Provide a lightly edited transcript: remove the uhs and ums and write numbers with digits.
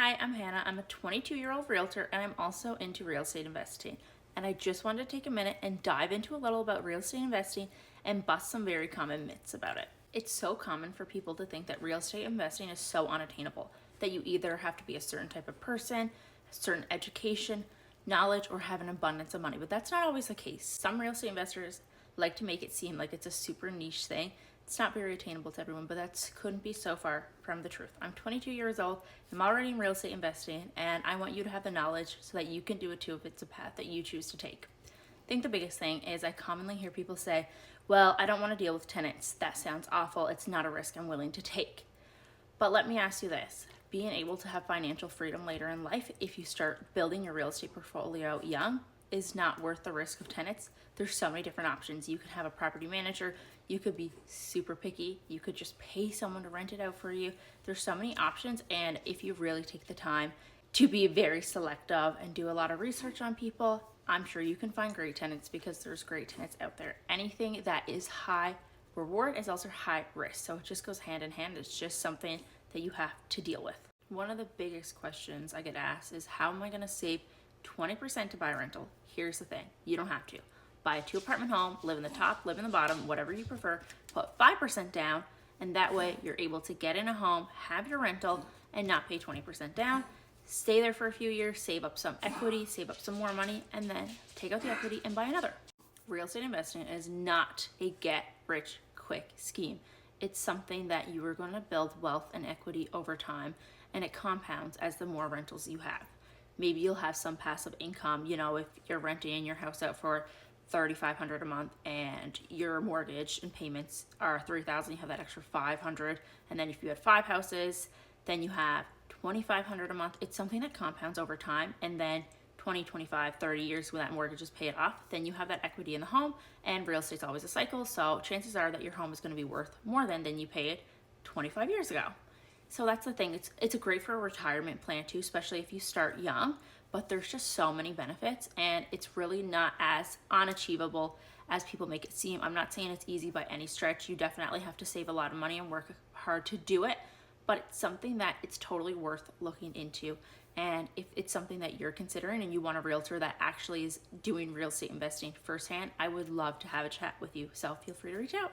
Hi, I'm Hannah. I'm a 22-year-old realtor and I'm also into real estate investing. And I just wanted to take a minute and dive into a little about real estate investing and bust some very common myths about it. It's so common for people to think that real estate investing is so unattainable that you either have to be a certain type of person, a certain education, knowledge, or have an abundance of money. But that's not always the case. Some real estate investors like to make it seem like it's a super niche thing. It's not very attainable to everyone, but that couldn't be so far from the truth. I'm 22 years old, I'm already in real estate investing, and I want you to have the knowledge so that you can do it too if it's a path that you choose to take. I think the biggest thing is I commonly hear people say, well, I don't want to deal with tenants. That sounds awful. It's not a risk I'm willing to take. But let me ask you this. Being able to have financial freedom later in life, if you start building your real estate portfolio young, is not worth the risk of tenants. There's so many different options. You could have a property manager, you could be super picky, you could just pay someone to rent it out for you. There's so many options, and if you really take the time to be very selective and do a lot of research on people, I'm sure you can find great tenants because there's great tenants out there. Anything that is high reward is also high risk, so it just goes hand in hand. It's just something that you have to deal with. One of the biggest questions I get asked is, how am I going to save 20% to buy a rental? Here's the thing, you don't have to. Buy a 2-apartment home, live in the top, live in the bottom, whatever you prefer, put 5% down, and that way you're able to get in a home, have your rental, and not pay 20% down. Stay there for a few years, save up some equity, save up some more money, and then take out the equity and buy another. Real estate investing is not a get-rich-quick scheme. It's something that you are going to build wealth and equity over time, and it compounds as the more rentals you have. Maybe you'll have some passive income, if you're renting your house out for $3,500 a month and your mortgage and payments are $3,000, you have that extra $500. And then if you had 5 houses, then you have $2,500 a month. It's something that compounds over time, and then 20, 25, 30 years when that mortgage is paid off, then you have that equity in the home, and real estate's always a cycle, so chances are that your home is going to be worth more than you paid 25 years ago. So that's the thing. It's great for a retirement plan too, especially if you start young, but there's just so many benefits, and it's really not as unachievable as people make it seem. I'm not saying it's easy by any stretch. You definitely have to save a lot of money and work hard to do it, but it's something that it's totally worth looking into. And if it's something that you're considering and you want a realtor that actually is doing real estate investing firsthand, I would love to have a chat with you. So feel free to reach out.